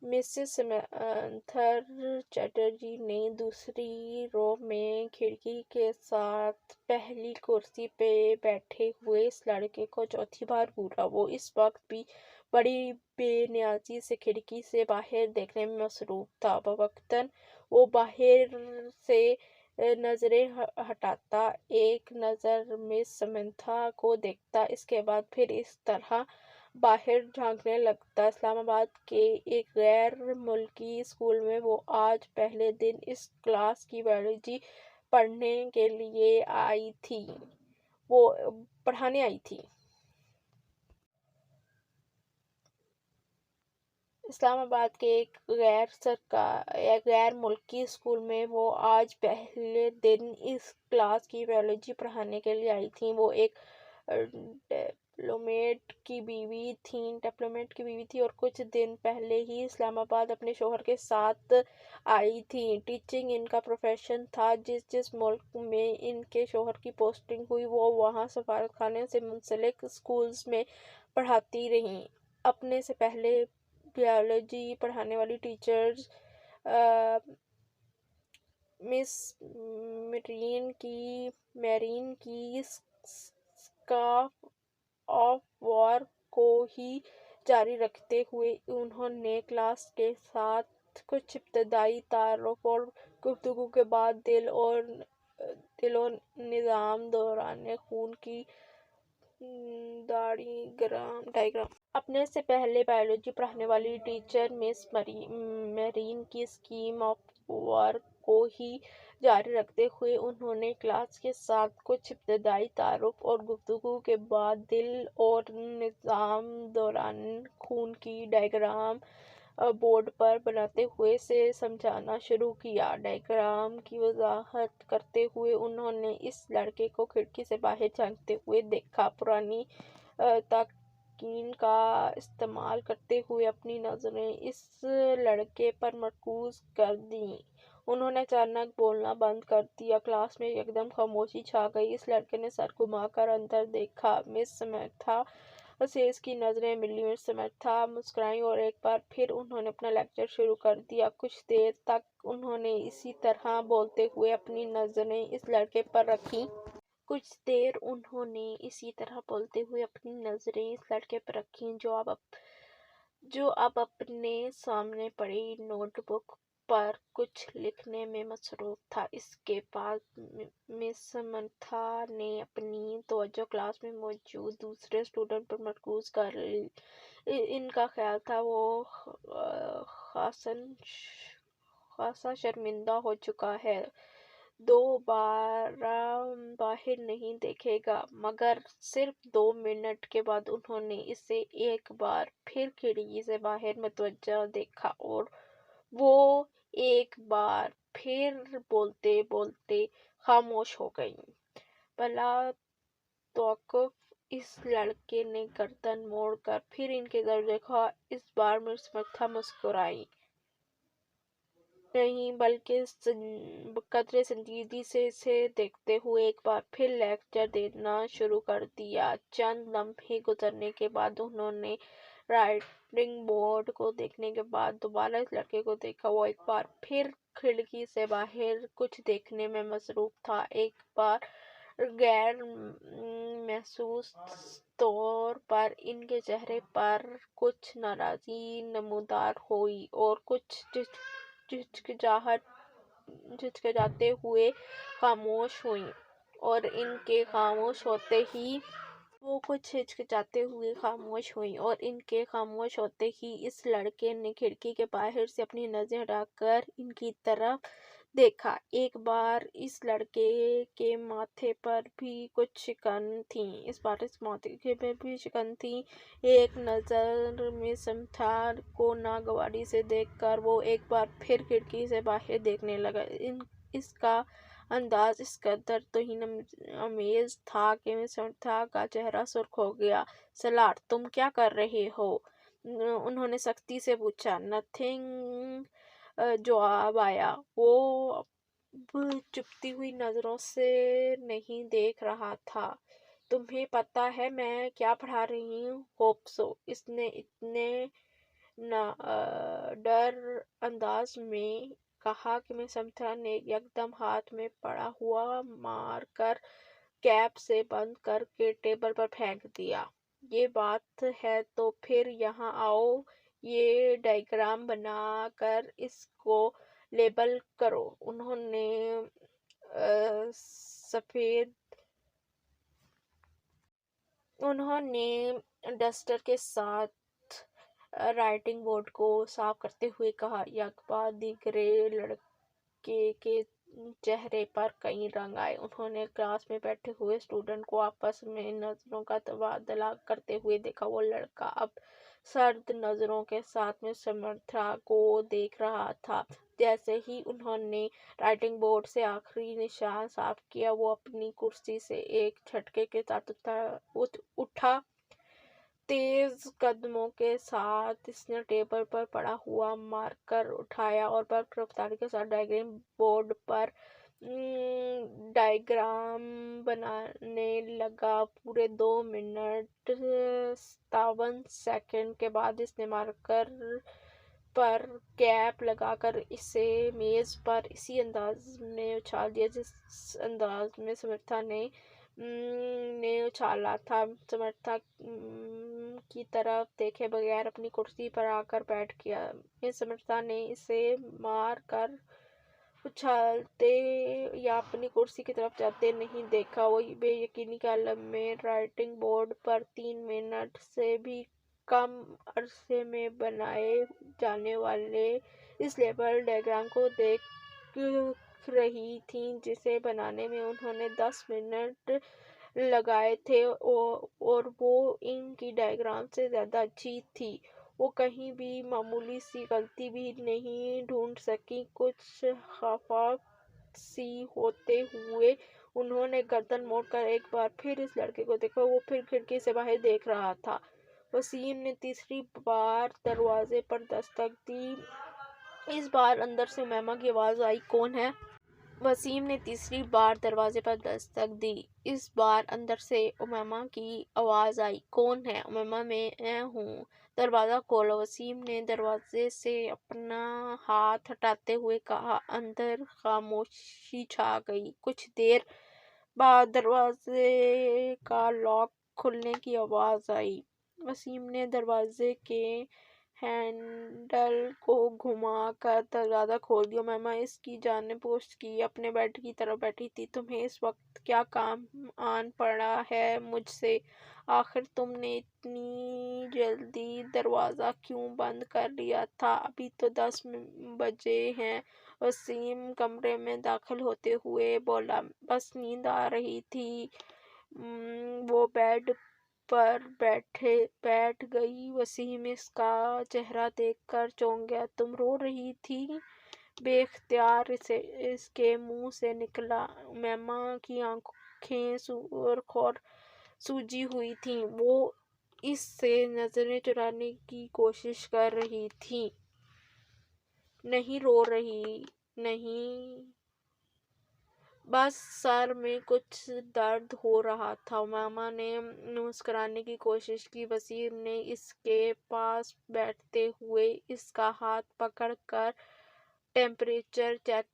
Mrs سمنتھر Chatterjee نے دوسری رو میں کھڑکی کے ساتھ پہلی کرسی پہ بیٹھے ہوئے اس لڑکے کو چوتھی بار بولا۔ وہ اس وقت بھی بڑی بے نیازی سے کھڑکی سے باہر دیکھنے میں مصروف تھا۔ بوقتاً وہ باہر سے نظریں ہٹاتا، ایک نظر مس سمنتھا کو دیکھتا، اس کے بعد پھر اس طرح باہر جھانکنے لگتا۔ اسلام آباد کے ایک غیر ملکی اسکول میں وہ آج پہلے دن اس کلاس کی بائیولوجی پڑھانے کے لیے آئی تھی۔ اسلام آباد کے ایک غیر ملکی اسکول میں وہ آج پہلے دن اس کلاس کی بائیولوجی پڑھانے کے لیے آئی تھیں۔ وہ ایک ڈپلومیٹ کی بیوی تھیں اور کچھ دن پہلے ہی اسلام آباد اپنے شوہر کے ساتھ آئی تھیں۔ ٹیچنگ ان کا پروفیشن تھا۔ جس ملک میں ان کے شوہر کی پوسٹنگ ہوئی، وہ وہاں سفارت خانے سے منسلک اسکولز میں پڑھاتی رہیں۔ اپنے سے پہلے بائیولوجی پڑھانے والی ٹیچر مس میرین کی اسکاپ آف ورک کو ہی جاری رکھتے ہوئے انہوں نے کلاس کے ساتھ کچھ ابتدائی تعارف اور گفتگو کے بعد دل و نظام دوران خون کی ڈائیگرام۔ اپنے سے پہلے بائیولوجی پڑھانے والی ٹیچر مس میرین کی اسکیم آف ورک کو ہی جاری رکھتے ہوئے انہوں نے کلاس کے ساتھ کچھ ابتدائی تعارف اور گفتگو کے بعد دل اور نظام دوران خون کی ڈائیگرام بورڈ پر بناتے ہوئے سے سمجھانا شروع کیا۔ ڈائیگرام کی وضاحت کرتے ہوئے انہوں نے اس لڑکے کو کھڑکی سے باہر جھانکتے ہوئے دیکھا۔ پرانی تکنیک کا استعمال کرتے ہوئے اپنی نظریں اس لڑکے پر مرکوز کر دیں۔ انہوں نے اچانک بولنا بند کر دیا۔ کلاس میں یکدم خاموشی چھا گئی۔ اس لڑکے نے سر گھما کر اندر دیکھا۔ مس سمنتھا سے اس کی نظریں ملیں۔ مس سمنتھا مسکرائیں اور ایک بار پھر انہوں نے اپنا لیکچر شروع کر دیا۔ کچھ دیر تک انہوں نے اسی طرح بولتے ہوئے اپنی نظریں اس لڑکے پر رکھیں۔ جو اب اپنے سامنے پڑی نوٹ بک پر کچھ لکھنے میں مصروف تھا۔ اس کے بعد مس سمنتھا نے اپنی توجہ کلاس میں موجود دوسرے اسٹوڈنٹ پر مرکوز کر لی۔ ان کا خیال تھا وہ خاصا شرمندہ ہو چکا ہے، دوبارہ باہر نہیں دیکھے گا۔ مگر صرف 2 منٹ کے بعد انہوں نے اسے ایک بار پھر کھڑکی سے باہر متوجہ دیکھا اور وہ ایک بار پھر بولتے بولتے خاموش ہو گئیں۔ بلا توقف اس لڑکے نے گردن موڑ کر پھر ان کی طرف دیکھا۔ اس بار مس سمنتھا مسکرائیں نہیں بلکہ قدرے سنجیدگی سے اسے دیکھتے ہوئے ایک بار پھر لیکچر دینا شروع کر دیا۔ چند لمحے گزرنے کے بعد انہوں نے رائٹنگ بورڈ کو دیکھنے کے بعد دوبارہ اس لڑکے کو دیکھا۔ وہ ایک بار پھر کھڑکی سے باہر کچھ دیکھنے میں مصروف تھا۔ ایک بار غیر محسوس طور پر ان کے چہرے پر کچھ ناراضگی نمودار ہوئی اور کچھ ہچکچاتے ہوئے خاموش ہوئیں اور ان کے خاموش ہوتے ہی اس لڑکے نے کھڑکی کے باہر سے اپنی نظریں ہٹا کر ان کی طرف دیکھا۔ ایک بار اس لڑکے کے ماتھے پر بھی کچھ شکن تھیں۔ ایک نظر مس سمنتھا کو ناگواری سے دیکھ کر وہ ایک بار پھر کھڑکی سے باہر دیکھنے لگا۔ اس کا انداز اس قدر توہین آمیز تھا کہ مس سمنتھا کا چہرہ سرخ ہو گیا۔ سالار، تم کیا کر رہے ہو؟ انہوں نے سختی سے پوچھا۔ نتھنگ، جواب آیا۔ وہ اب چپتی ہوئی نظروں سے نہیں دیکھ رہا تھا۔ تمہیں پتہ ہے میں کیا پڑھا رہی ہوں؟ ہوپ سو، اس نے اتنے ڈر انداز میں کہا کہ میں سمتھا نے یکدم ہاتھ میں پڑا ہوا مارکر کیپ سے بند کر کے ٹیبل پر پھینک دیا۔ یہ بات ہے تو پھر یہاں آؤ، یہ ڈائیگرام بنا کر اس کو لیبل کرو۔ انہوں نے ڈسٹر کے ساتھ رائٹنگ بورڈ کو صاف کرتے ہوئے کہا۔ یک بعد دیگرے لڑکے کے چہرے پر کئی رنگ آئے۔ انہوں نے کلاس میں بیٹھے ہوئے اسٹوڈنٹ کو آپس میں نظروں کا تبادلہ کرتے ہوئے دیکھا۔ وہ لڑکا اب سرد نظروں کے ساتھ مس سمرتھا کو دیکھ رہا تھا۔ جیسے ہی انہوں نے رائٹنگ بورڈ سے آخری نشان صاف کیا، وہ اپنی کرسی سے ایک جھٹکے کے ساتھ اٹھا۔ تیز قدموں کے ساتھ اس نے ٹیبل پر پڑا ہوا مارکر اٹھایا اور برق رفتاری کے ساتھ ڈائیگرام بورڈ پر ڈائیگرام بنانے لگا۔ پورے 2 منٹ 57 سیکنڈ کے بعد اس نے مارکر پر کیپ لگا کر اسے میز پر اسی انداز میں اچھال دیا جس انداز میں سمرتھا نے اچھالا تھا۔ سمرتھا کی طرف دیکھے بغیر اپنی کرسی پر آ کر بیٹھ گیا۔ مس سمرتھا نے اسے مارکر اچھالتے یا اپنی کرسی کی طرف جاتے نہیں دیکھا۔ وہ بے یقینی کے عالم میں رائٹنگ بورڈ پر 3 منٹ سے بھی کم عرصے میں بنائے جانے والے اس لیبل ڈائیگرام کو دیکھ رہی تھیں جسے بنانے میں انہوں نے 10 منٹ لگائے تھے اور وہ ان کی ڈائیگرام سے زیادہ اچھی تھی۔ وہ کہیں بھی معمولی سی غلطی بھی نہیں ڈھونڈ سکیں۔ کچھ خفا سی ہوتے ہوئے انہوں نے گردن موڑ کر ایک بار پھر اس لڑکے کو دیکھا۔ وہ پھر کھڑکی سے باہر دیکھ رہا تھا۔ وسیم نے تیسری بار دروازے پر دستک دی۔ اس بار اندر سے امیمہ کی آواز آئی، کون ہے؟ وسیم نے تیسری بار دروازے پر دستک دی۔ اس بار اندر سے امیمہ کی آواز آئی، کون ہے؟ امیمہ، میں ہوں، دروازہ کھولو۔ وسیم نے دروازے سے اپنا ہاتھ ہٹاتے ہوئے کہا۔ اندر خاموشی چھا گئی۔ کچھ دیر بعد دروازے کا لاک کھلنے کی آواز آئی۔ وسیم نے دروازے کے ہینڈل کو گھما کر دروازہ کھول دیا۔ امیمہ اس کی جانب پشت کیے اپنے بیڈ کی طرف بیٹھی تھی۔ تمہیں اس وقت کیا کام آن پڑا ہے مجھ سے؟ آخر تم نے اتنی جلدی دروازہ کیوں بند کر لیا تھا؟ ابھی تو 10 بجے ہیں۔ وسیم کمرے میں داخل ہوتے ہوئے بولا۔ بس نیند آ رہی تھی۔ وہ بیڈ پر بیٹھ گئی۔ وسیم اس کا چہرہ دیکھ کر چونک گیا۔ تم رو رہی تھی؟ بے اختیار اس کے منہ سے نکلا۔ امیمہ کی آنکھیں سرخ اور سوجی ہوئی تھیں۔ وہ اس سے نظریں چرانے کی کوشش کر رہی تھی۔ نہیں رو رہی، نہیں، بس سر میں کچھ درد ہو رہا تھا۔ امیمہ نے مسکرانے کی کوشش کی۔ وسیم نے اس کے پاس بیٹھتے ہوئے اس کا ہاتھ پکڑ کر ٹیمپریچر چیک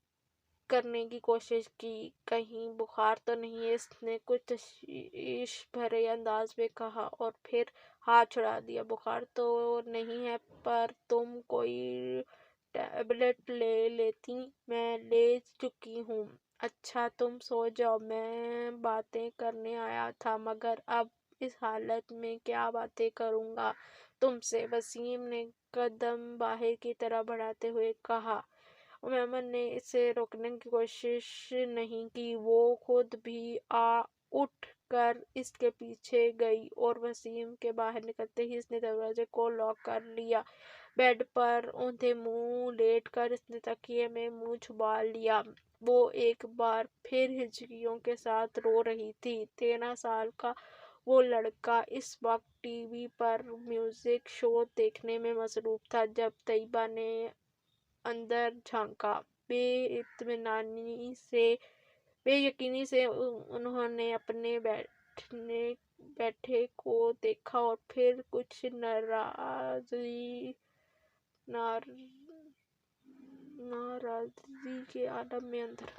کرنے کی کوشش کی۔ کہیں بخار تو نہیں؟ اس نے کچھ تشویش بھرے انداز میں کہا اور پھر ہاتھ چھڑا دیا۔ بخار تو نہیں ہے، پر تم کوئی ٹیبلٹ لے لیتی؟ میں لے چکی ہوں۔ اچھا تم سو جاؤ، میں باتیں کرنے آیا تھا، مگر اب اس حالت میں کیا باتیں کروں گا تم سے؟ وسیم نے قدم باہر کی طرف بڑھاتے ہوئے کہا۔ امیمہ نے اسے روکنے کی کوشش نہیں کی۔ وہ خود بھی اٹھ کر اس کے پیچھے گئی اور وسیم کے باہر نکلتے ہی اس نے دروازے کو لاک کر لیا۔ بیڈ پر اوندھے منہ لیٹ کر اس نے تکیے میں منہ چھپا لیا۔ وہ ایک بار پھر ہچکیوں کے ساتھ رو رہی تھی۔ 13 سال کا وہ لڑکا اس وقت ٹی وی پر میوزک شو دیکھنے میں مصروف تھا۔ جب طیبہ نے اندر جھانکا، بے یقینی سے انہوں نے اپنے بیٹے کو دیکھا اور پھر کچھ ناراضگی ناراضگی کے عالم میں اندر